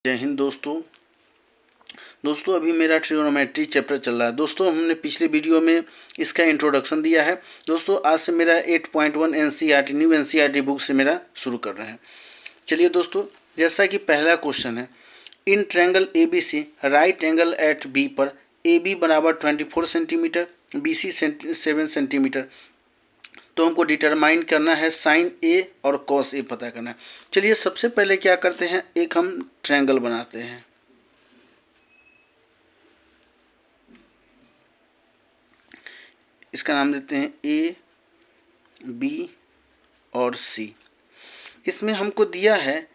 जय हिंद दोस्तों अभी मेरा ट्रिग्नोमेट्री चैप्टर चल रहा है। दोस्तों हमने पिछले वीडियो में इसका इंट्रोडक्शन दिया है। दोस्तों आज से मेरा 8.1 एनसीईआरटी न्यू एनसीईआरटी बुक से मेरा शुरू कर रहे हैं। चलिए दोस्तों, जैसा कि पहला क्वेश्चन है, in triangle ABC right angle at B पर AB बराबर 24 सेंटीमीटर, BC 7 सेंटीमीटर, तो हमको डिटरमाइन करना है साइन A और कॉस A पता करना है। चलिए सबसे पहले क्या करते हैं, एक हम ट्रायंगल बनाते हैं। इसका नाम देते हैं A, B और C। इसमें हमको दिया है,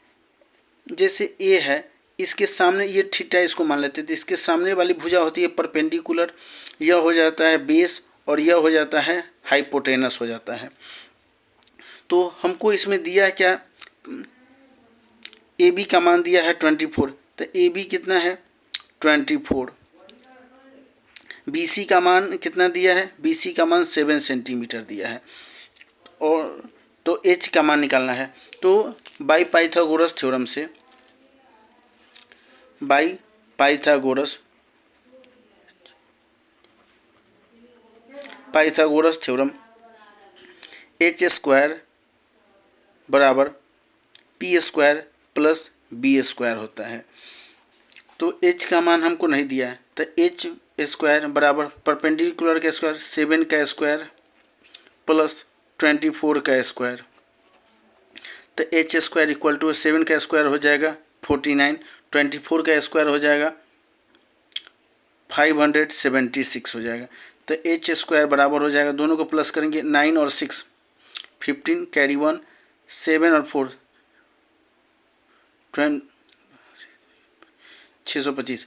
जैसे A है, इसके सामने ये थीटा इसको मान लेते थे, इसके सामने वाली भुजा होती है परपेंडिकुलर, यह हो जाता है बेस और यह हो जाता है हाइपोटेनस हो जाता है। तो हमको इसमें दिया क्या, AB का मान दिया है 24, तो AB कितना है 24। BC का मान कितना दिया है, BC का मान 7 सेंटीमीटर दिया है, और तो H का मान निकालना है। तो बाय पाइथागोरस थ्योरम से, बाय पाइथागोरस थ्योरम H² बराबर P² प्लस B² होता है। तो H का मान हमको नहीं दिया है, तो H² बराबर परपेंडिकुलर का स्क्वायर 7 का स्क्वायर प्लस 24 का स्क्वायर, तो H² इक्वल टू 7 का स्क्वायर हो जाएगा 49, 24 का स्क्वायर हो जाएगा 576 हो जाएगा। तो H² बराबर हो जाएगा, दोनों को प्लस करेंगे 9 और 6 15, कैरी 1 7 और 4 625।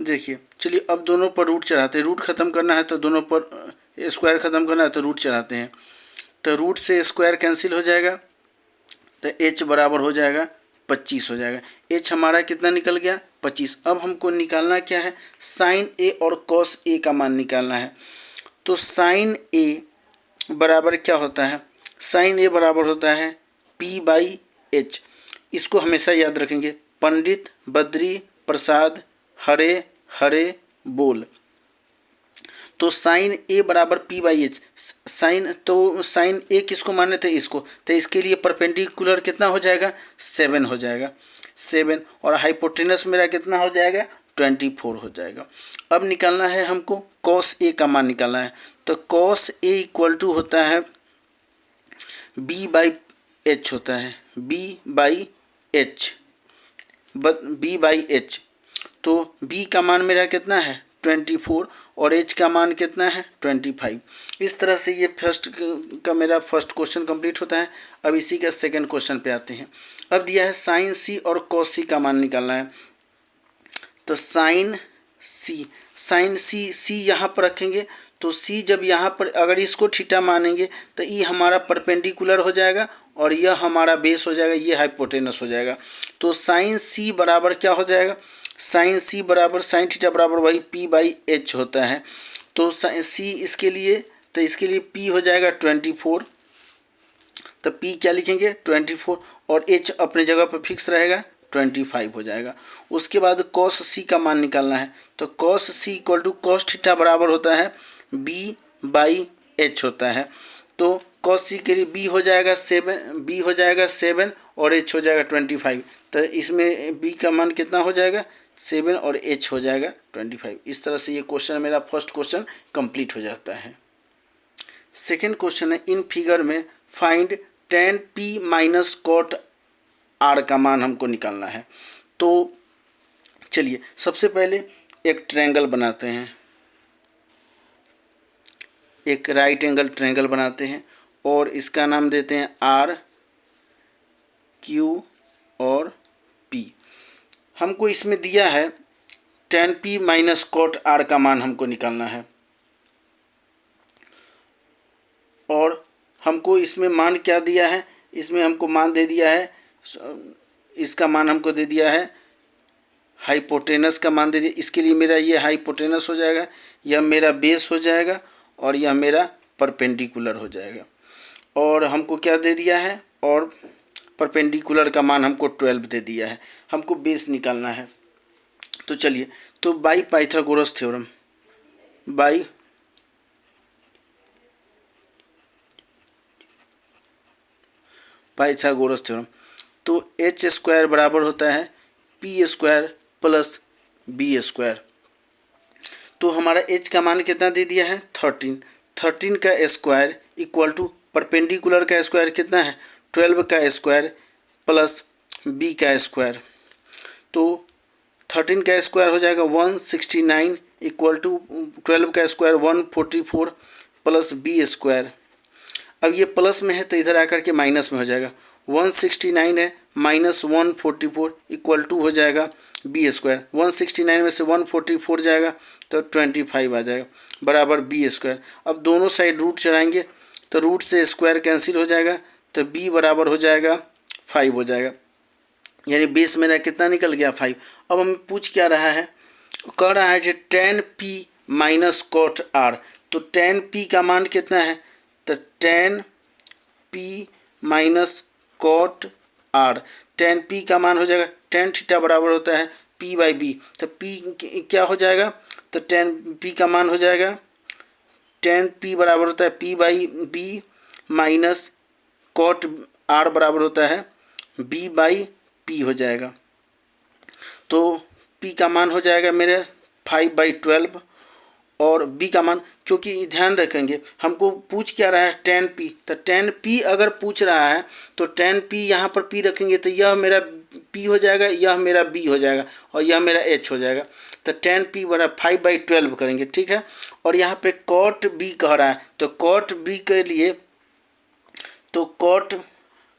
देखिए चलिए अब दोनों पर रूट चढ़ाते हैं, रूट ख़त्म करना है तो दोनों पर स्क्वायर ख़त्म करना है तो रूट चढ़ाते हैं, तो रूट से स्क्वायर कैंसिल हो जाएगा, तो H बराबर हो जाएगा 25 हो जाएगा। H हमारा कितना निकल गया 25। अब हमको निकालना क्या है, साइन A और कॉस A का मान निकालना है। तो साइन A बराबर क्या होता है, साइन A बराबर होता है P/H। इसको हमेशा याद रखेंगे, पंडित बद्री प्रसाद हरे हरे बोल। तो साइन A बराबर P/H, साइन A किसको माने थे, इसको, तो इसके लिए परपेंडिकुलर कितना हो जाएगा 7 हो जाएगा 7, और हाइपोटेनस मेरा कितना हो जाएगा 24 हो जाएगा। अब निकालना है हमको कॉस A का मान निकालना है, तो कॉस A इक्वल टू होता है B/H होता है, B/H। तो B का मान मेरा कितना है 24 और H का मान कितना है 25। इस तरह से ये मेरा फर्स्ट क्वेश्चन कंप्लीट होता है। अब इसी का सेकंड क्वेश्चन पे आते हैं। अब दिया है साइन C और कॉस C का मान निकालना है, तो साइन C यहाँ पर रखेंगे, तो C जब यहाँ पर अगर इसको थीटा मानेंगे तो ये हमारा परपेंडिकुलर हो जाएगा और यह हमारा बेस हो जाएगा, ये हाइपोटेनस हो जाएगा। तो साइन C बराबर क्या हो जाएगा, साइन C बराबर साइन थीटा बराबर वही P/H होता है। तो साइन C इसके लिए, तो इसके लिए P हो जाएगा 24, तो P क्या लिखेंगे 24 और H अपने जगह पर फिक्स रहेगा 25 हो जाएगा। उसके बाद कॉस C का मान निकालना है, तो cos C equal to cos theta बराबर होता है B/H होता है। तो कॉस C के लिए B हो जाएगा 7 और H हो जाएगा 25, तो इसमें B का मान कितना हो जाएगा 7 और H हो जाएगा 25। इस तरह से ये क्वेश्चन मेरा फर्स्ट क्वेश्चन कंप्लीट हो जाता है। सेकेंड क्वेश्चन है, इन फिगर में find tan P minus cot R का मान हमको निकालना है। तो चलिए सबसे पहले एक ट्रायंगल बनाते हैं, एक राइट एंगल ट्रायंगल बनाते हैं और इसका नाम देते हैं R, Q और P। हमको इसमें दिया है tan P minus cot R का मान हमको निकालना है, और हमको इसमें मान क्या दिया है, इसमें हमको मान दे दिया है, इसका मान हमको दे दिया है हाइपोटेनस का मान दे दिया। इसके लिए मेरा ये हाइपोटेनस हो जाएगा, यह मेरा बेस हो जाएगा और यह मेरा परपेंडिकुलर हो जाएगा। और हमको क्या दे दिया है, और परपेंडिकुलर का मान हमको 12 दे दिया है, हमको बेस निकालना है। तो चलिए, तो by Pythagoras theorem, by Pythagoras theorem, तो एच स्क्वायर बराबर होता है P square plus B square. तो हमारा एच का मान कितना दे दिया है 13, 13 का स्क्वायर इक्वल टू परपेंडिकुलर का स्क्वायर कितना है 12 का स्क्वायर प्लस बी का स्क्वायर। तो 13 का स्क्वायर हो जाएगा 169 इक्वल टू 12 का स्क्वायर 144 प्लस बी स्क्वायर। अब ये प्लस में है तो इधर आकर के माइनस में हो जाएगा, 169 है माइनस 144 इक्वल टू हो जाएगा बी स्क्वायर। 169 में से 144 जाएगा तो 25 आ जाएगा बराबर बी स्क्वायर। अब दोनों साइड रूट चढ़ाएंगे तो रूट से स्क्वायर कैंसिल हो जाएगा, तो बी बराबर हो जाएगा 5 हो जाएगा, यानी बेस मेरा कितना निकल गया 5। अब हमें पूछ क्या रहा है, कह रहा है कि tan p minus cot r। तो tan p का मान कितना है, तो tan p minus cot r, tan p का मान हो जाएगा tan थीटा बराबर होता है p बाई बी। तो p क्या हो जाएगा, तो tan p का मान हो जाएगा tan p बराबर होता है p by B minus cot r बराबर होता है b बाई p हो जाएगा। तो p का मान हो जाएगा मेरे 5/12 और b का मान, क्योंकि ध्यान रखेंगे हमको पूछ क्या रहा है tan p, तो tan p अगर पूछ रहा है तो tan p यहाँ पर p रखेंगे तो यह मेरा p हो जाएगा, यह मेरा b हो जाएगा और यह मेरा h हो जाएगा। तो tan p बराबर 5/12 करेंगे, ठीक है। और यहाँ पे cot b कह रहा है, तो cot b के लिए तो cot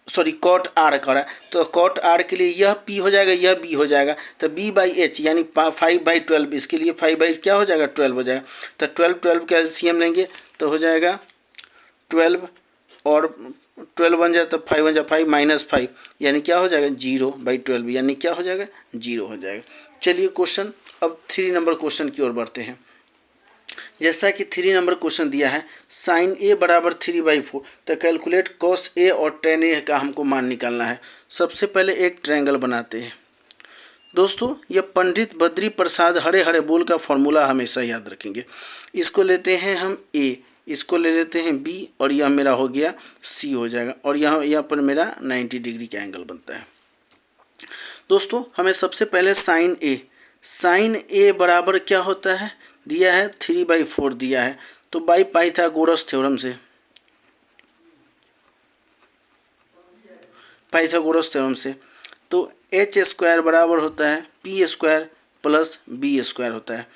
r कह रहा है, तो cot r के लिए यह p हो जाएगा, यह b हो जाएगा, तो b बाई एच यानी 5/12, इसके लिए 5 बाई क्या हो जाएगा 12 हो जाएगा। तो 12 का एलसीएम लेंगे तो हो जाएगा 12 और 12 बन जाए तो 5 बन जाए 5 माइनस 5 यानी क्या हो जाएगा 0/12 यानी क्या हो जाएगा 0 हो जाएगा। चलिए क्वेश्चन, अब 3 नंबर क्वेश्चन की ओर बढ़ते हैं। जैसा कि 3 नंबर क्वेश्चन दिया है साइन ए बराबर 3/4, तो कैलकुलेट कॉस ए और टेन ए का हमको मान निकालना है। सबसे पहले एक ट्रायंगल बनाते हैं। दोस्तों यह पंडित बद्री प्रसाद हरे हरे बोल का फॉर्मूला हमेशा याद रखेंगे। इसको लेते हैं हम ए, इसको ले लेते हैं बी और यह मेरा हो गया सी हो जाएगा और यहाँ पर मेरा 90 डिग्री का एंगल बनता है। दोस्तों हमें सबसे पहले साइन ए बराबर क्या होता है, दिया है 3/4 दिया है, तो बाई पाइथागोरस थ्योरम से तो एच स्क्वायर बराबर होता है P square plus B square होता है।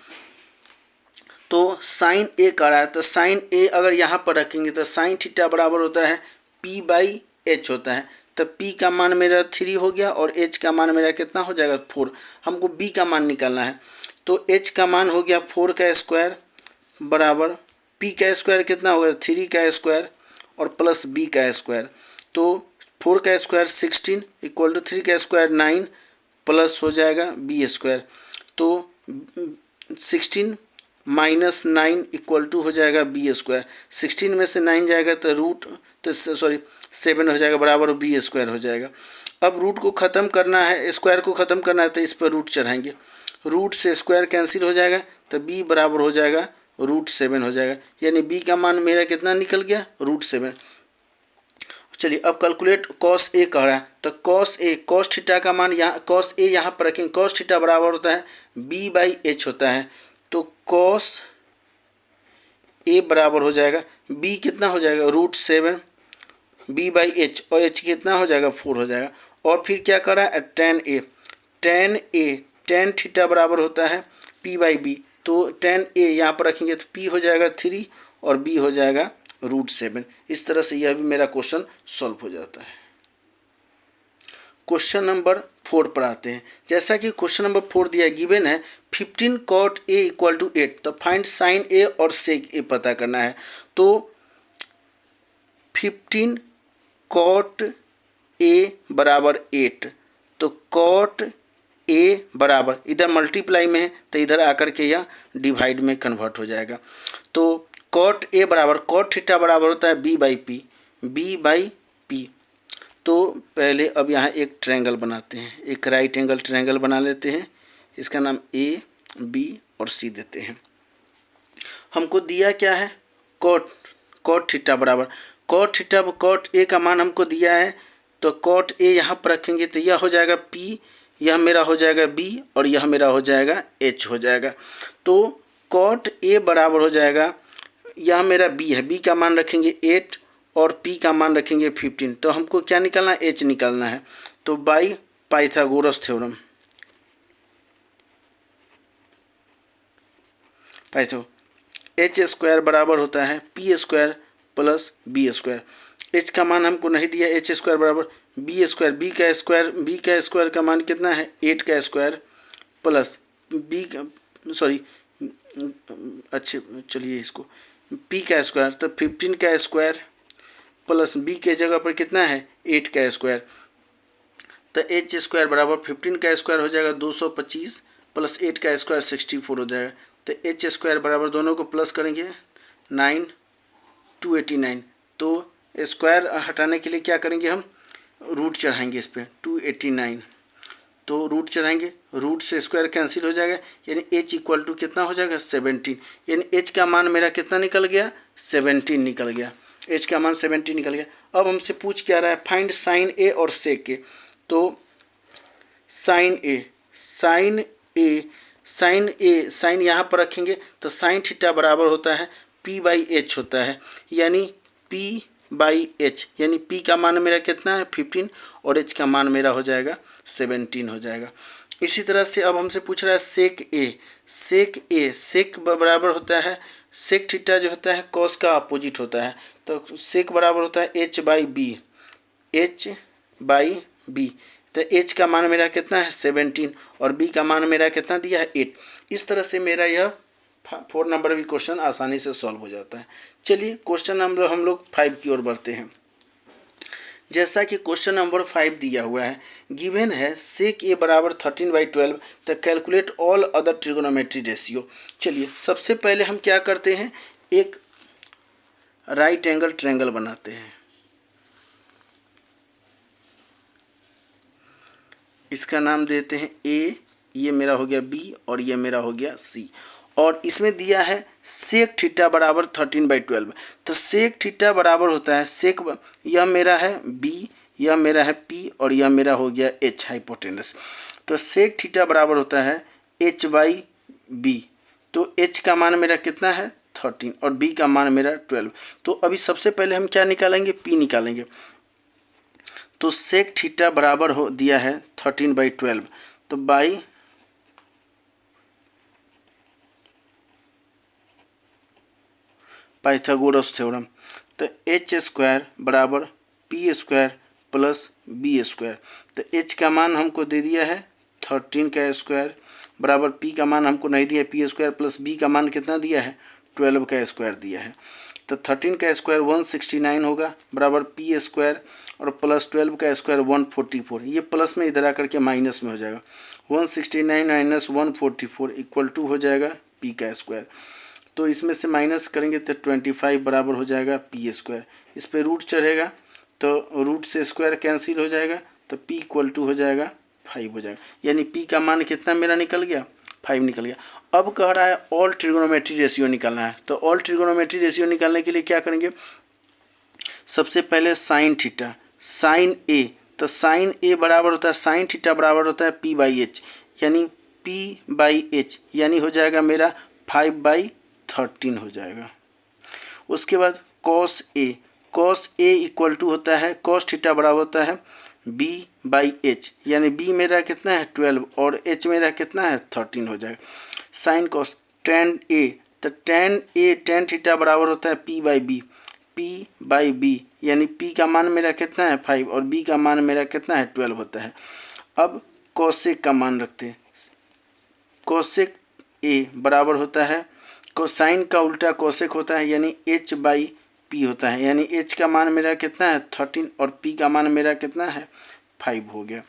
तो साइन ए का रहा है, तो साइन ए अगर यहाँ पर रखेंगे तो साइन थीटा बराबर होता है पी बाई एच होता है। तो p का मान मेरा 3 हो गया और h का मान मेरा कितना हो जाएगा 4। हमको b का मान निकालना है, तो h का मान हो गया 4 का स्क्वायर बराबर p का स्क्वायर कितना होगा 3 का स्क्वायर और प्लस b का स्क्वायर। तो 4 का स्क्वायर 16 इक्वल टू 3 का स्क्वायर 9 प्लस हो जाएगा b स्क्वायर। तो 16 माइनस 9 इक्वल टू हो जाएगा बी स्क्वायर। 16 में से 9 जाएगा तो 7 हो जाएगा बराबर बी स्क्वायर हो जाएगा। अब रूट को ख़त्म करना है, स्क्वायर को ख़त्म करना है तो इस पर रूट चढ़ाएंगे, रूट से स्क्वायर कैंसिल हो जाएगा तो b बराबर हो जाएगा √7 हो जाएगा, यानी b का मान मेरा कितना निकल गया √7। चलिए अब कैलकुलेट कॉस ए कह रहा है, तो कॉस थीटा का मान यहाँ कॉस ए यहाँ पर रखेंगे, कॉस थीटा बराबर होता है b बाई एच होता है। तो कॉस ए बराबर हो जाएगा b कितना हो जाएगा √7 b बाई एच और h कितना हो जाएगा 4 हो जाएगा। और फिर क्या करा है टेन थीटा बराबर होता है p बाई बी, तो टेन ए यहाँ पर रखेंगे तो p हो जाएगा 3 और b हो जाएगा √7। इस तरह से यह भी मेरा क्वेश्चन सॉल्व हो जाता है। क्वेश्चन नंबर 4 पर आते हैं। जैसा कि क्वेश्चन नंबर 4 दिया गिवन है 15 cot a इक्वल टू 8, तो फाइंड साइन ए और सेक ए पता करना है। तो 15 cot a बराबर 8, तो cot a बराबर इधर मल्टीप्लाई में है तो इधर आकर के यह डिवाइड में कन्वर्ट हो जाएगा। तो cot a बराबर cot थीटा बराबर होता है b बाई पी, तो पहले अब यहाँ एक ट्रायंगल बनाते हैं, एक राइट एंगल ट्रायंगल बना लेते हैं। इसका नाम ए, बी और सी देते हैं। हमको दिया क्या है, कॉट थीटा बराबर कॉट थीटा, कॉट ए का मान हमको दिया है, तो कॉट ए यहाँ पर रखेंगे तो यह हो जाएगा पी, यह मेरा हो जाएगा बी और यह मेरा हो जाएगा एच हो जाएगा। तो कॉट ए बराबर हो जाएगा, यह मेरा बी है, बी का मान रखेंगे 8 और पी का मान रखेंगे 15। तो हमको क्या निकालना है, एच निकालना है। तो by Pythagoras theorem, H square बराबर होता है P square plus B square. H का मान हमको नहीं दिया, एच स्क्वायर बराबर बी स्क्वायर, बी का स्क्वायर का मान कितना है 8 का स्क्वायर प्लस बी का, सॉरी अच्छे चलिए इसको पी का स्क्वायर, तो 15 का स्क्वायर प्लस बी के जगह पर कितना है 8 का स्क्वायर। तो एच स्क्वायर बराबर 15 का स्क्वायर हो जाएगा 225 प्लस 8 का स्क्वायर 64 हो जाएगा। तो एच स्क्वायर बराबर दोनों को प्लस करेंगे 9 289। तो स्क्वायर हटाने के लिए क्या करेंगे, हम रूट चढ़ाएंगे इस पर 289। तो रूट चढ़ाएंगे, रूट से स्क्वायर कैंसिल हो जाएगा, यानी h इक्वल टू कितना हो जाएगा 17। यानी h का मान मेरा कितना निकल गया 17 निकल गया, h का मान 17 निकल गया। अब हमसे पूछ क्या रहा है, फाइंड साइन ए और सेक ए। तो साइन यहाँ पर रखेंगे तो साइन थीटा बराबर होता है p बाई एच होता है, यानी p बाई एच, यानी p का मान मेरा कितना है 15 और h का मान मेरा हो जाएगा 17 हो जाएगा। इसी तरह से अब हमसे पूछ रहा है सेक बराबर होता है, सेक थीटा जो होता है कॉस का अपोजिट होता है। तो सेक बराबर होता है h बाई बी। तो h का मान मेरा कितना है 17 और b का मान मेरा कितना दिया है 8। इस तरह से मेरा यह 4 नंबर भी क्वेश्चन आसानी से सॉल्व हो जाता है। चलिए क्वेश्चन नंबर हम लोग 5 की ओर बढ़ते हैं। जैसा कि क्वेश्चन नंबर 5 दिया हुआ है, गिवन है सेक ए बराबर 13/12, तो calculate all other trigonometry ratio. चलिए सबसे पहले हम क्या करते हैं, एक राइट एंगल ट्रायंगल बनाते हैं। इसका नाम देते हैं ए, ये मेरा हो गया बी और ये मेरा हो गया सी। और इसमें दिया है सेक थीटा बराबर 13/12। तो सेक थीटा बराबर होता है सेक, यह मेरा है बी, यह मेरा है पी और यह मेरा हो गया एच हाइपोटेनस। तो सेक थीटा बराबर होता है एच बाई बी। तो एच का मान मेरा कितना है 13 और बी का मान मेरा 12। तो अभी सबसे पहले हम क्या निकालेंगे, पी निकालेंगे। तो सेक थीटा बराबर हो दिया है 13/12, तो बाई पाइथागोरस थ्योरम। तो एच स्क्वायर बराबर P square plus B square. तो एच का मान हमको दे दिया है 13 का स्क्वायर बराबर पी का मान हमको नहीं दिया पी स्क्वायर प्लस बी का मान कितना दिया है 12 का स्क्वायर दिया है। तो 13 का स्क्वायर 169 होगा बराबर पी स्क्वायर और प्लस 12 का स्क्वायर 144। ये प्लस में इधर आकर के माइनस में हो जाएगा, 169 माइनस 144 इक्वल टू हो जाएगा पी का स्क्वायर। तो इसमें से माइनस करेंगे तो 25 बराबर हो जाएगा पी स्क्वायर। इस पर रूट चढ़ेगा तो रूट से स्क्वायर कैंसिल हो जाएगा, तो p इक्वल टू हो जाएगा 5 हो जाएगा। यानी p का मान कितना मेरा निकल गया 5 निकल गया। अब कह रहा है ऑल ट्रिगोनोमेट्री रेशियो निकालना है। तो ऑल ट्रिगोनोमेट्री रेशियो निकालने के लिए क्या करेंगे, सबसे पहले साइन थीटा, साइन ए। तो साइन ए बराबर होता है साइन थीटा बराबर होता है p बाई एच, यानी p बाई एच यानी हो जाएगा मेरा 5/13 हो जाएगा। उसके बाद कॉस ए इक्वल टू होता है कॉस थीटा बराबर होता है b बाई एच, यानी b मेरा कितना है 12 और h मेरा कितना है 13 हो जाएगा। साइन कॉस टेन ए, तो टेन थीटा बराबर होता है p बाई बी, यानी p का मान मेरा कितना है 5 और b का मान मेरा कितना है 12 होता है। अब कोसेक का मान रखते हैं, कोसेक ए बराबर होता है कोसाइन का उल्टा कोसेक होता है, यानी h बाई पी होता है, यानी h का मान मेरा कितना है 13 और p का मान मेरा कितना है 5 हो गया।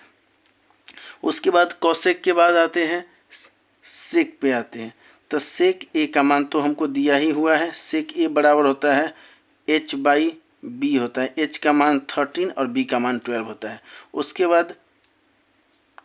उसके बाद कोसेक के बाद आते हैं सेक पे आते हैं। तो सेक ए का मान तो हमको दिया ही हुआ है, सेक ए बराबर होता है h बाई बी होता है, एच का मान 13 और बी का मान 12 होता है। उसके बाद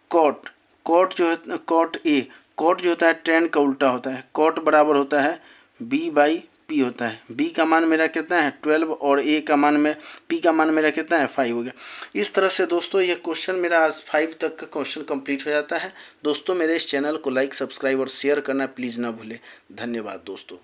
कॉट, कॉट जो होता है tan का उल्टा होता है, कॉट बराबर होता है b बाई पी होता है। b का मान मेरा कितना है 12 और a का मान में p का मान मेरा कितना है 5 हो गया। इस तरह से दोस्तों ये क्वेश्चन मेरा आज 5 तक का क्वेश्चन कंप्लीट हो जाता है। दोस्तों मेरे इस चैनल को लाइक, सब्सक्राइब और शेयर करना प्लीज़ ना भूलें। धन्यवाद दोस्तों।